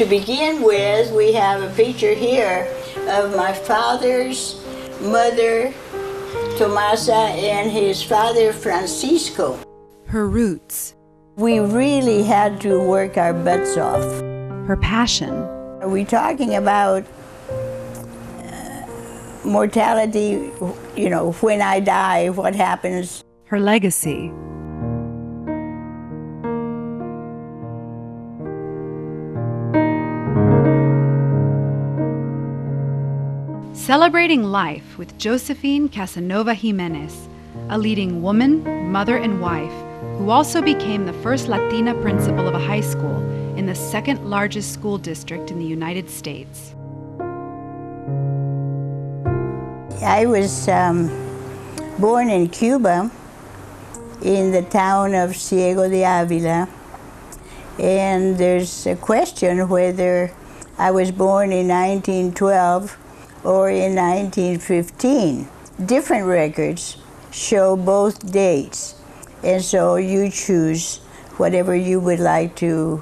To begin with, we have a picture here of my father's mother, Tomasa, and his father, Francisco. Her roots. We really had to work our butts off. Her passion. Are we talking about mortality, you know, when I die, what happens? Her legacy. Celebrating life with Josephine Casanova Jimenez, a leading woman, mother, and wife who also became the first Latina principal of a high school in the second largest school district in the United States. I was born in Cuba, in the town of Ciego de Ávila, and there's a question whether I was born in 1912 or in 1915. Different records show both dates, and so you choose whatever you would like to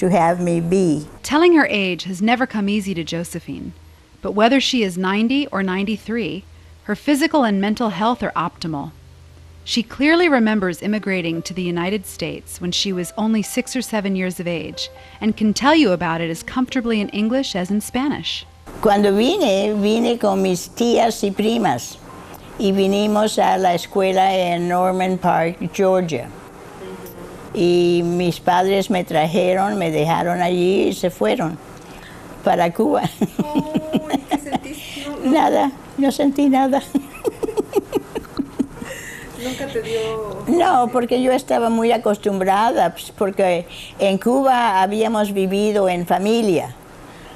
have me be. Telling her age has never come easy to Josephine, but whether she is 90 or 93, her physical and mental health are optimal. She clearly remembers immigrating to the United States when she was only 6 or 7 years of age, and can tell you about it as comfortably in English as in Spanish. Cuando vine con mis tías y primas, y vinimos a la escuela en Norman Park, Georgia. Y mis padres me trajeron, me dejaron allí y se fueron para Cuba. ¿Qué sentiste? Nada, no sentí nada. ¿Nunca te dio...? No, porque yo estaba muy acostumbrada, pues, porque en Cuba habíamos vivido en familia.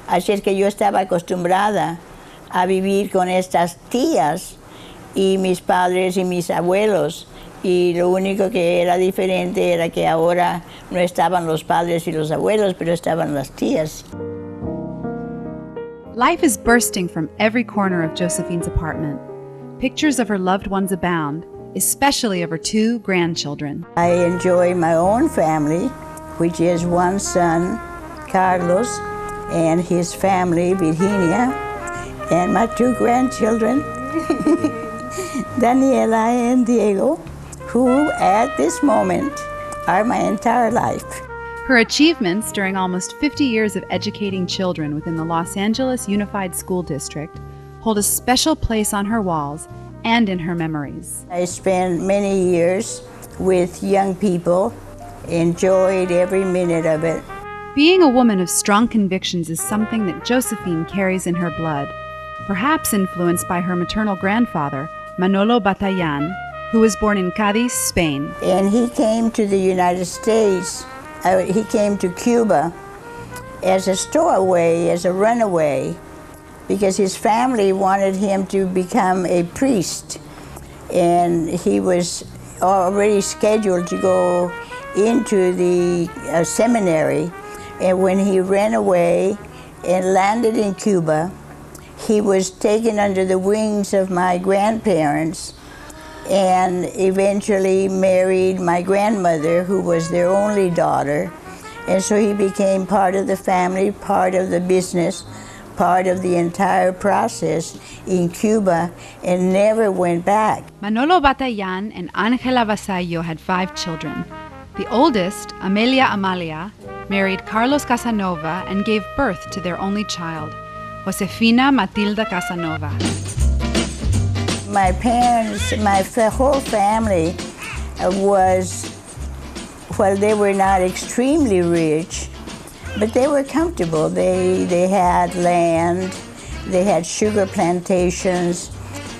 Así es que yo estaba acostumbrada a vivir con estas tías y mis padres y mis abuelos. Y lo único que era diferente era que ahora no estaban los padres y los abuelos, pero estaban las tías. Life is bursting from every corner of Josephine's apartment. Pictures of her loved ones abound, especially of her 2 grandchildren. I enjoy my own family, which is one son, Carlos, and his family, Virginia, and my 2 grandchildren, Daniela and Diego, who at this moment are my entire life. Her achievements during almost 50 years of educating children within the Los Angeles Unified School District hold a special place on her walls and in her memories. I spent many years with young people, enjoyed every minute of it. Being a woman of strong convictions is something that Josephine carries in her blood, perhaps influenced by her maternal grandfather, Manolo Batayan, who was born in Cádiz, Spain. And he came to the United States, he came to Cuba as a stowaway, as a runaway, because his family wanted him to become a priest. And he was already scheduled to go into the seminary. And when he ran away and landed in Cuba, he was taken under the wings of my grandparents and eventually married my grandmother, who was their only daughter. And so he became part of the family, part of the business, part of the entire process in Cuba, and never went back. Manolo Batayan and Ángela Vasallo had 5 children. The oldest, Amelia Amalia, married Carlos Casanova and gave birth to their only child, Josefina Matilda Casanova. My parents, my whole family was, well, they were not extremely rich, but they were comfortable. They had land, they had sugar plantations.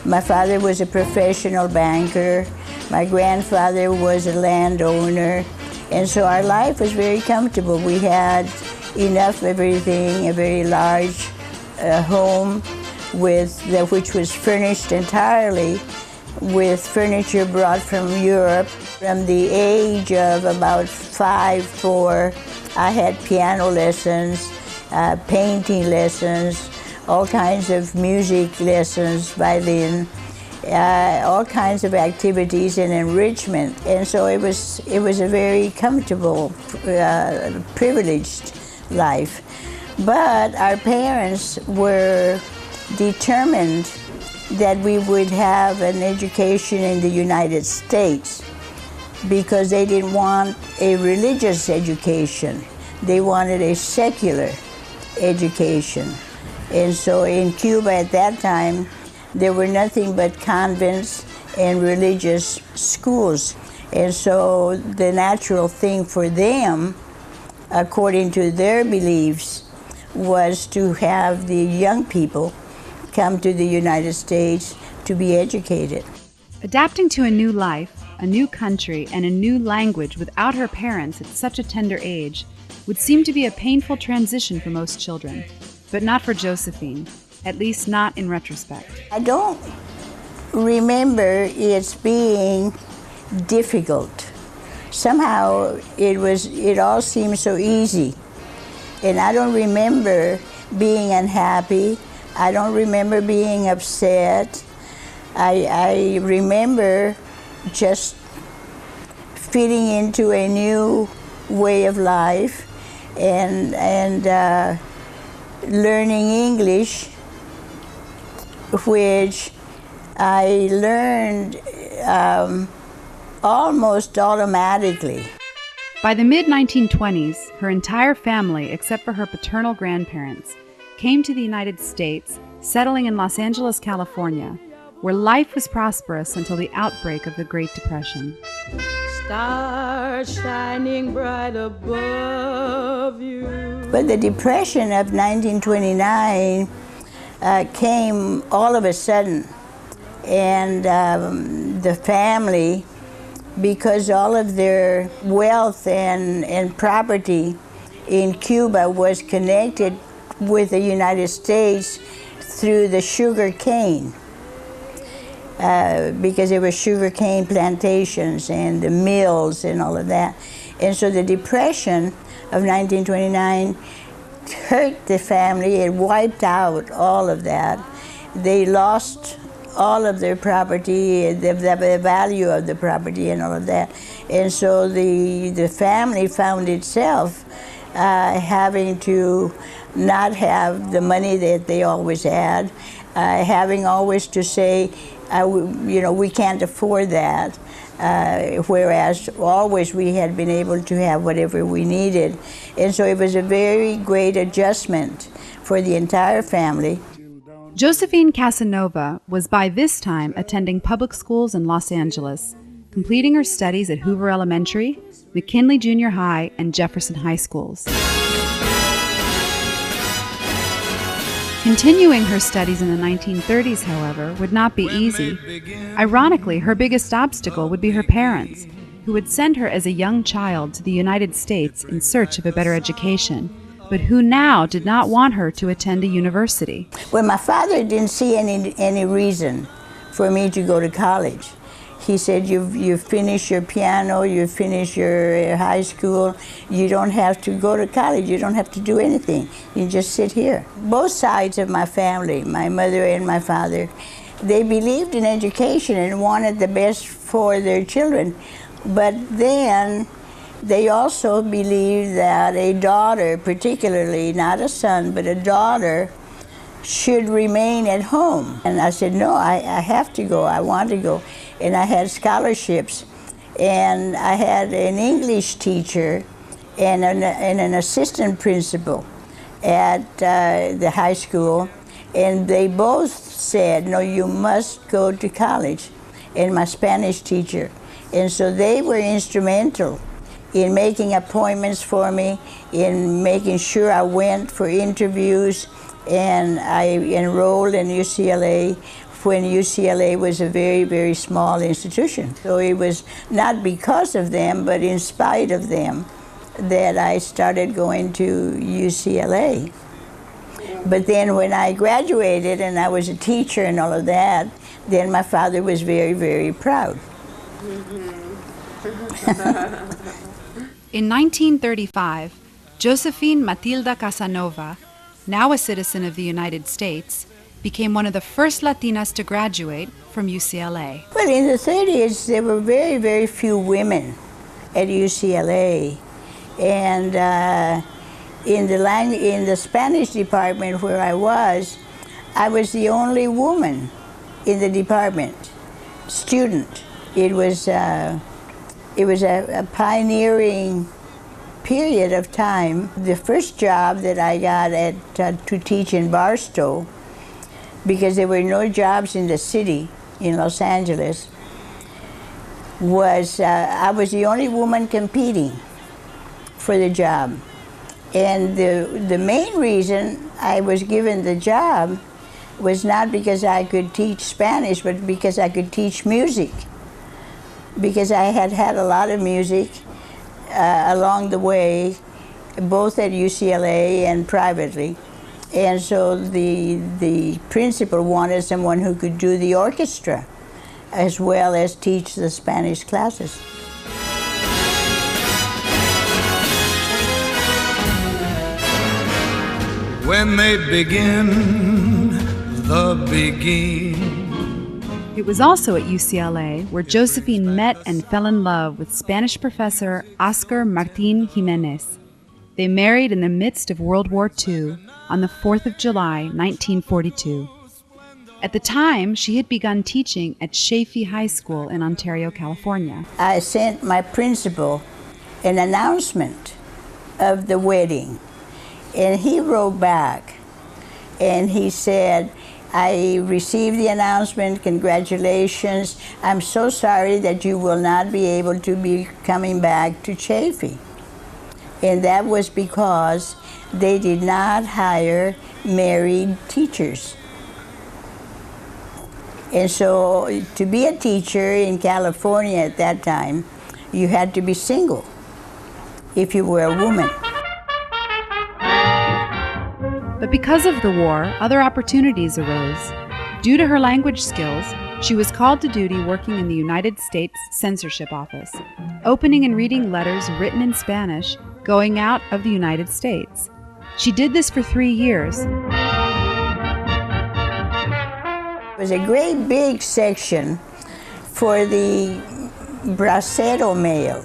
My father was a professional banker. My grandfather was a landowner. And so our life was very comfortable. We had enough everything, a very large home which was furnished entirely with furniture brought from Europe. From the age of about 5-4, I had piano lessons, painting lessons, all kinds of music lessons, violin, all kinds of activities and enrichment. And so it was a very comfortable, privileged life. But our parents were determined that we would have an education in the United States because they didn't want a religious education. They wanted a secular education. And so in Cuba at that time, there were nothing but convents and religious schools. And so the natural thing for them, according to their beliefs, was to have the young people come to the United States to be educated. Adapting to a new life, a new country, and a new language without her parents at such a tender age would seem to be a painful transition for most children, but not for Josephine, at least not in retrospect. I don't remember it being difficult. Somehow it all seemed so easy. And I don't remember being unhappy. I don't remember being upset. I remember just fitting into a new way of life and learning English, which I learned almost automatically. By the mid-1920s, her entire family, except for her paternal grandparents, came to the United States, settling in Los Angeles, California, where life was prosperous until the outbreak of the Great Depression. Stars shining bright above you. But the Depression of 1929 came all of a sudden, and the family, because all of their wealth and property in Cuba was connected with the United States through the sugar cane, because there were sugar cane plantations and the mills and all of that. And so the Depression of 1929 hurt the family. It wiped out all of that. They lost all of their property, the value of the property and all of that. And so the family found itself having to not have the money that they always had, having always to say, we can't afford that, whereas always we had been able to have whatever we needed. And so it was a very great adjustment for the entire family. Josephine Casanova was by this time attending public schools in Los Angeles, completing her studies at Hoover Elementary, McKinley Junior High, and Jefferson High Schools. Continuing her studies in the 1930s, however, would not be easy. Ironically, her biggest obstacle would be her parents, who would send her as a young child to the United States in search of a better education, but who now did not want her to attend a university. Well, my father didn't see any reason for me to go to college. He said, you've finished your piano, you've finished your high school, you don't have to go to college, you don't have to do anything. You just sit here. Both sides of my family, my mother and my father, they believed in education and wanted the best for their children. But then they also believed that a daughter, particularly, not a son, but a daughter, should remain at home. And I said, no, I have to go, I want to go. And I had scholarships, and I had an English teacher and an assistant principal at the high school, and they both said, no, you must go to college, and my Spanish teacher. And so they were instrumental in making appointments for me, in making sure I went for interviews, and I enrolled in UCLA when UCLA was a very, very small institution. So it was not because of them, but in spite of them, that I started going to UCLA. But then when I graduated and I was a teacher and all of that, then my father was very, very proud. In 1935, Josephine Matilda Casanova, now a citizen of the United States, became one of the first Latinas to graduate from UCLA. Well, in the 30s, there were very, very few women at UCLA. And In the Spanish department where I was the only woman in the department, student. It was a pioneering period of time. The first job that I got to teach in Barstow, because there were no jobs in the city in Los Angeles, was I was the only woman competing for the job. And the main reason I was given the job was not because I could teach Spanish, but because I could teach music. Because I had had a lot of music along the way, both at UCLA and privately. And so the principal wanted someone who could do the orchestra as well as teach the Spanish classes. When they begin, the begin. It was also at UCLA where Josephine met and fell in love with Spanish professor Oscar Martin Jimenez. They married in the midst of World War II on the 4th of July, 1942. At the time, she had begun teaching at Chaffey High School in Ontario, California. I sent my principal an announcement of the wedding, and he wrote back, and he said, I received the announcement, congratulations. I'm so sorry that you will not be able to be coming back to Chaffey. And that was because they did not hire married teachers. And so to be a teacher in California at that time, you had to be single if you were a woman. But because of the war, other opportunities arose. Due to her language skills, she was called to duty working in the United States Censorship Office, opening and reading letters written in Spanish going out of the United States. She did this for 3 years. It was a great big section for the bracero mail.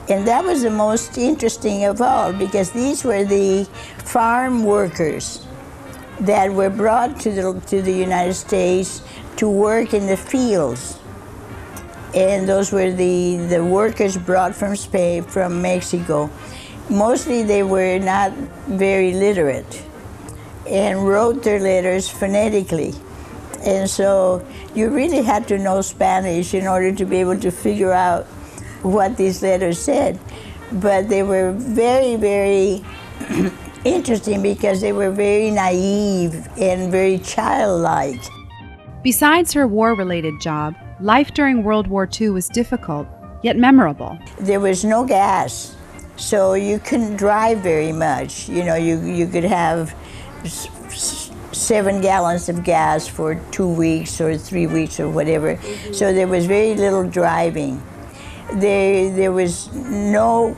And that was the most interesting of all, because these were the farm workers that were brought to the United States to work in the fields. And those were the workers brought from Spain, from Mexico. Mostly they were not very literate and wrote their letters phonetically. And so you really had to know Spanish in order to be able to figure out what these letters said. But they were very, very interesting because they were very naive and very childlike. Besides her war-related job, life during World War II was difficult, yet memorable. There was no gas, so you couldn't drive very much. You know, you could have 7 gallons of gas for 2 weeks or 3 weeks or whatever. So there was very little driving. There was no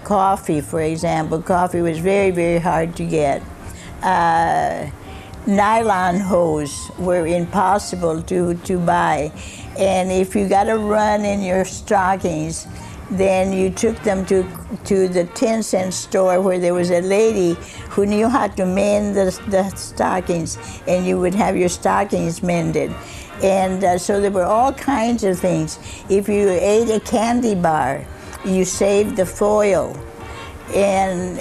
coffee, for example. Coffee was very, very hard to get. Nylon hose were impossible to buy. And if you got a run in your stockings, then you took them to the 10-cent store where there was a lady who knew how to mend the stockings, and you would have your stockings mended. And so there were all kinds of things. If you ate a candy bar, you saved the foil, and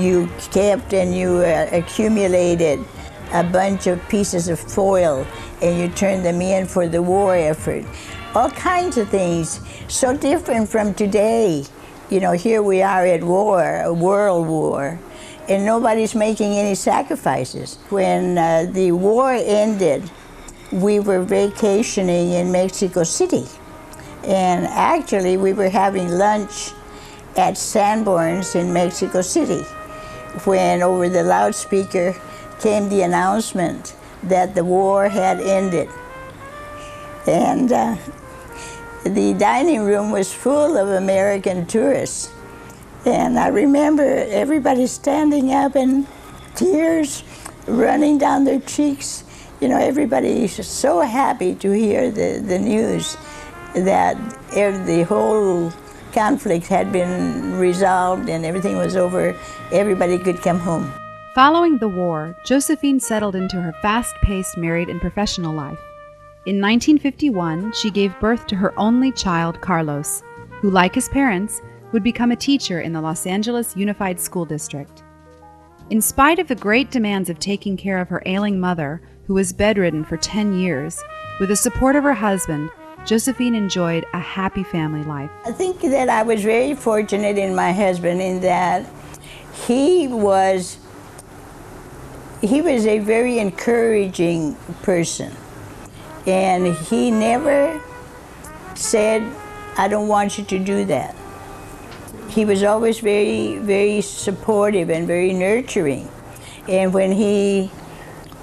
you kept and you accumulated a bunch of pieces of foil, and you turned them in for the war effort. All kinds of things, so different from today. You know, here we are at war, a world war, and nobody's making any sacrifices. When the war ended, we were vacationing in Mexico City. And actually, we were having lunch at Sanborn's in Mexico City when over the loudspeaker came the announcement that the war had ended. And the dining room was full of American tourists. And I remember everybody standing up and tears running down their cheeks. You know, everybody is so happy to hear the news that the whole conflict had been resolved and everything was over, everybody could come home. Following the war, Josephine settled into her fast-paced married and professional life. In 1951, she gave birth to her only child, Carlos, who, like his parents, would become a teacher in the Los Angeles Unified School District. In spite of the great demands of taking care of her ailing mother, who was bedridden for 10 years, with the support of her husband, Josephine enjoyed a happy family life. I think that I was very fortunate in my husband in that he was a very encouraging person. And he never said, I don't want you to do that. He was always very, very supportive and very nurturing. And when he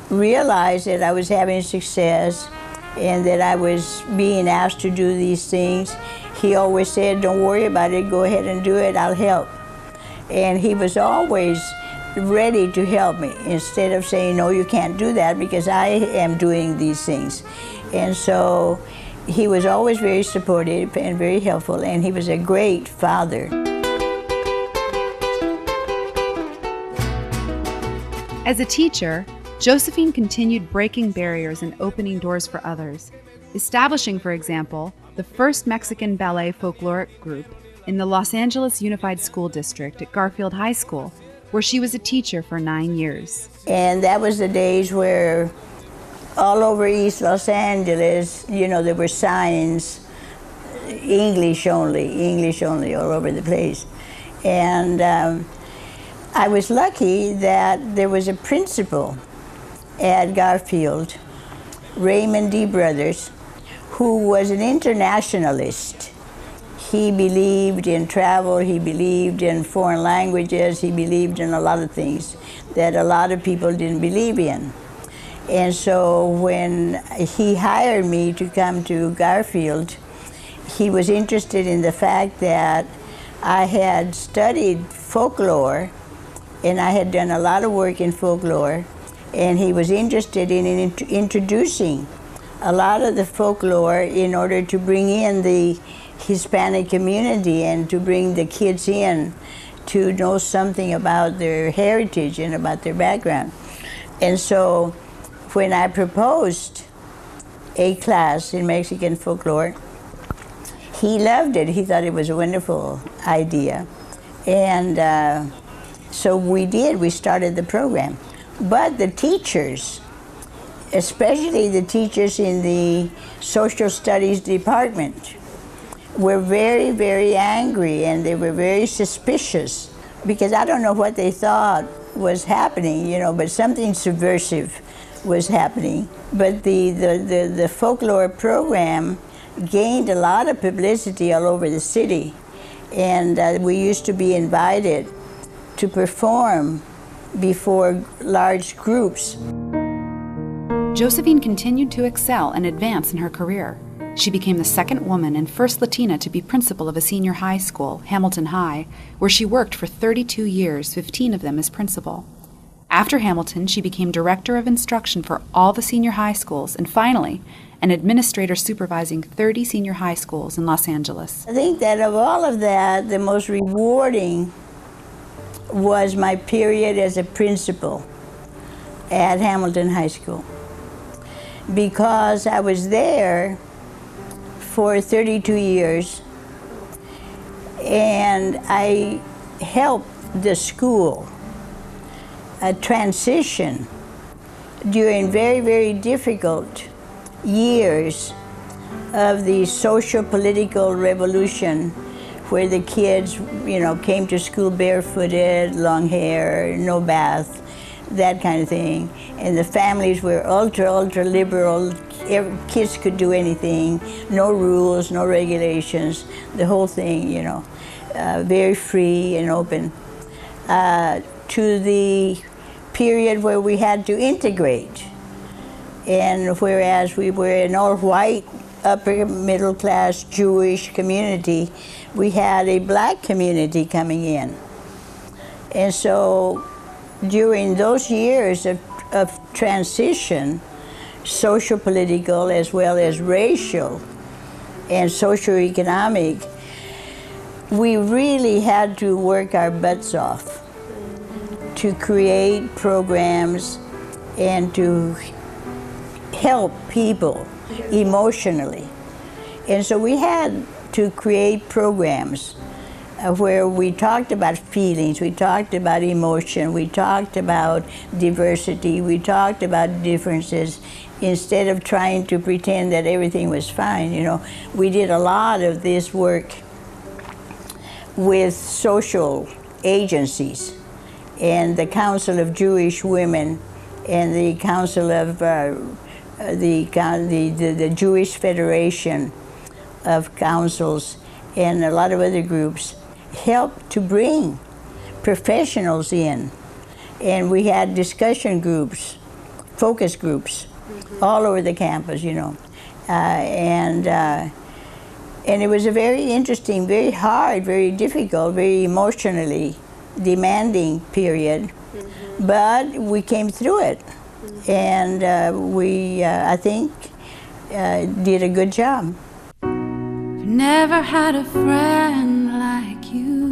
realized that I was having success and that I was being asked to do these things, he always said, don't worry about it, go ahead and do it, I'll help. And he was always ready to help me instead of saying, no, you can't do that because I am doing these things. And so he was always very supportive and very helpful, and he was a great father. As a teacher, Josephine continued breaking barriers and opening doors for others, establishing, for example, the first Mexican ballet folkloric group in the Los Angeles Unified School District at Garfield High School, where she was a teacher for 9 years. And that was the days where all over East Los Angeles, you know, there were signs, English only, all over the place. And I was lucky that there was a principal at Garfield, Raymond D. Brothers, who was an internationalist. He believed in travel, he believed in foreign languages, he believed in a lot of things that a lot of people didn't believe in. And so when he hired me to come to Garfield, he was interested in the fact that I had studied folklore and I had done a lot of work in folklore, and he was interested in introducing a lot of the folklore in order to bring in the Hispanic community and to bring the kids in to know something about their heritage and about their background. And so when I proposed a class in Mexican folklore, he loved it. He thought it was a wonderful idea. And so we started the program. But the teachers, especially the teachers in the social studies department, were very, very angry, and they were very suspicious, because I don't know what they thought was happening, you know, but something subversive was happening. But the folklore program gained a lot of publicity all over the city, and we used to be invited to perform before large groups. Josephine continued to excel and advance in her career. She became the second woman and first Latina to be principal of a senior high school, Hamilton High, where she worked for 32 years, 15 of them as principal. After Hamilton, she became director of instruction for all the senior high schools, and finally, an administrator supervising 30 senior high schools in Los Angeles. I think that of all of that, the most rewarding was my period as a principal at Hamilton High School, because I was there for 32 years, and I helped the school transition during very, very difficult years of the social political revolution, where the kids, you know, came to school barefooted, long hair, no bath, that kind of thing. And the families were ultra, ultra liberal. Kids could do anything, no rules, no regulations, the whole thing, you know, very free and open. To the period where we had to integrate. And whereas we were an all-white, upper middle class Jewish community, we had a black community coming in. And so during those years of transition, social political as well as racial and socioeconomic, we really had to work our butts off to create programs and to help people emotionally. And so we had to create programs where we talked about feelings, we talked about emotion, we talked about diversity, we talked about differences, instead of trying to pretend that everything was fine. You know, we did a lot of this work with social agencies and the Council of Jewish Women and the Council of the Jewish Federation of Councils and a lot of other groups helped to bring professionals in. And we had discussion groups, focus groups, all over the campus, you know. And it was a very interesting, very hard, very difficult, very emotionally demanding period. But we came through it. And we, I think, did a good job. Never had a friend like you.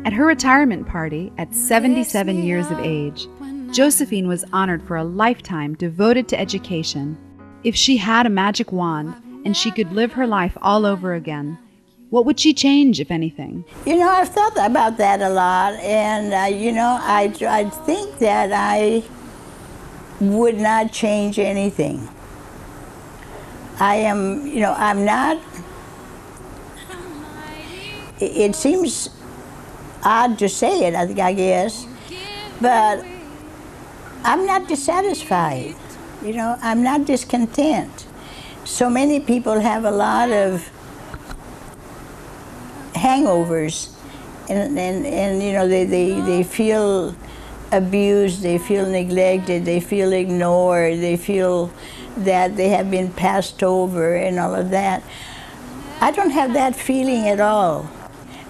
At her retirement party at 77 years of age, Josephine was honored for a lifetime devoted to education. If she had a magic wand and she could live her life all over again, what would she change, if anything? You know, I've thought about that a lot, and you know, I think that I would not change anything. I am, you know, I'm not, it seems odd to say it, I guess, but I'm not dissatisfied, you know, I'm not discontent. So many people have a lot of hangovers, and you know, they feel abused, they feel neglected, they feel ignored, they feel that they have been passed over and all of that. I don't have that feeling at all.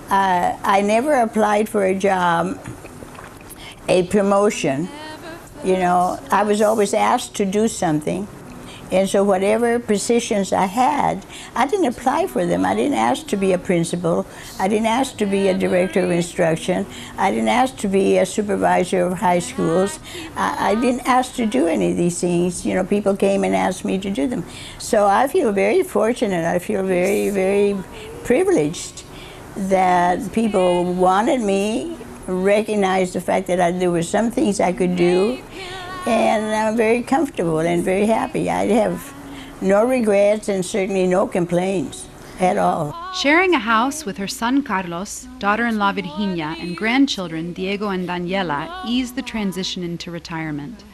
I never applied for a job, a promotion. You know, I was always asked to do something. And so whatever positions I had, I didn't apply for them. I didn't ask to be a principal. I didn't ask to be a director of instruction. I didn't ask to be a supervisor of high schools. I didn't ask to do any of these things. You know, people came and asked me to do them. So I feel very fortunate. I feel very, very privileged that people wanted me, recognized the fact that there were some things I could do, and I'm very comfortable and very happy. I have no regrets and certainly no complaints at all. Sharing a house with her son Carlos, daughter-in-law Virginia, and grandchildren Diego and Daniela eased the transition into retirement.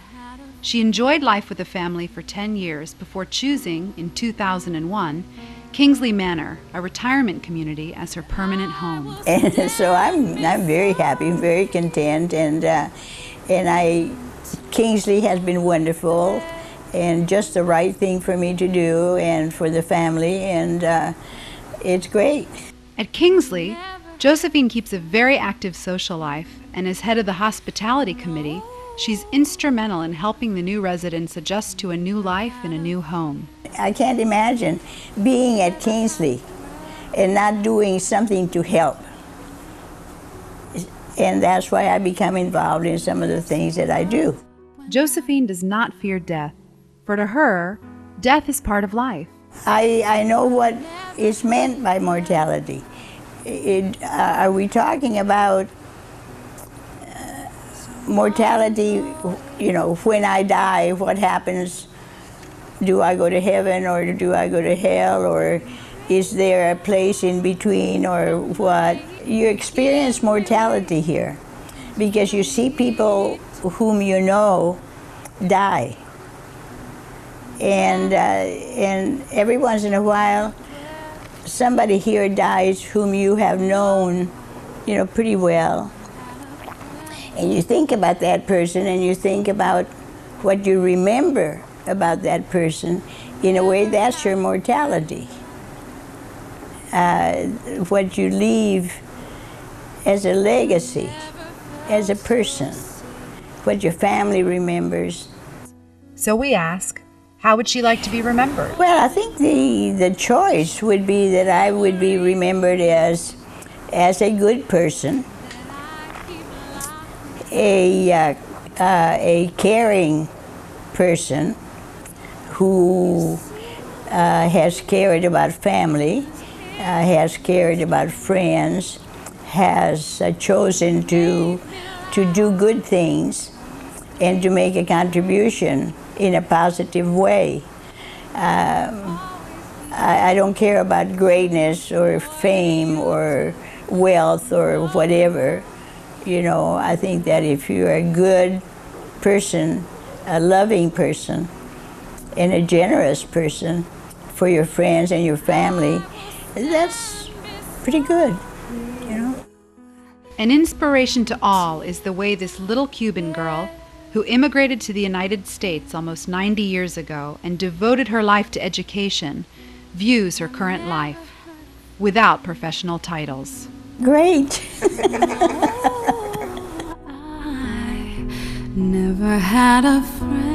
She enjoyed life with the family for 10 years before choosing, in 2001, Kingsley Manor, a retirement community, as her permanent home. And so I'm very happy, very content, and Kingsley has been wonderful and just the right thing for me to do and for the family, and it's great. At Kingsley, Josephine keeps a very active social life, and as head of the hospitality committee, she's instrumental in helping the new residents adjust to a new life in a new home. I can't imagine being at Kingsley and not doing something to help. And that's why I become involved in some of the things that I do. Josephine does not fear death, for to her, death is part of life. I know what is meant by mortality. Are we talking about mortality, you know, when I die, what happens? Do I go to heaven or do I go to hell, or is there a place in between, or what? You experience mortality here because you see people whom you know die. And every once in a while, somebody here dies whom you have known, you know, pretty well. And you think about that person and you think about what you remember about that person. In a way, that's your mortality. What you leave as a legacy, as a person, what your family remembers. So we ask, How would she like to be remembered? Well, I think the choice would be that I would be remembered as a good person, a caring person who has cared about family, has cared about friends, has chosen to do good things and to make a contribution in a positive way. I don't care about greatness or fame or wealth or whatever. You know, I think that if you're a good person, a loving person, and a generous person for your friends and your family, that's pretty good, you know. An inspiration to all is the way this little Cuban girl, who immigrated to the United States almost 90 years ago and devoted her life to education, views her current life, without professional titles. Great. I never had a friend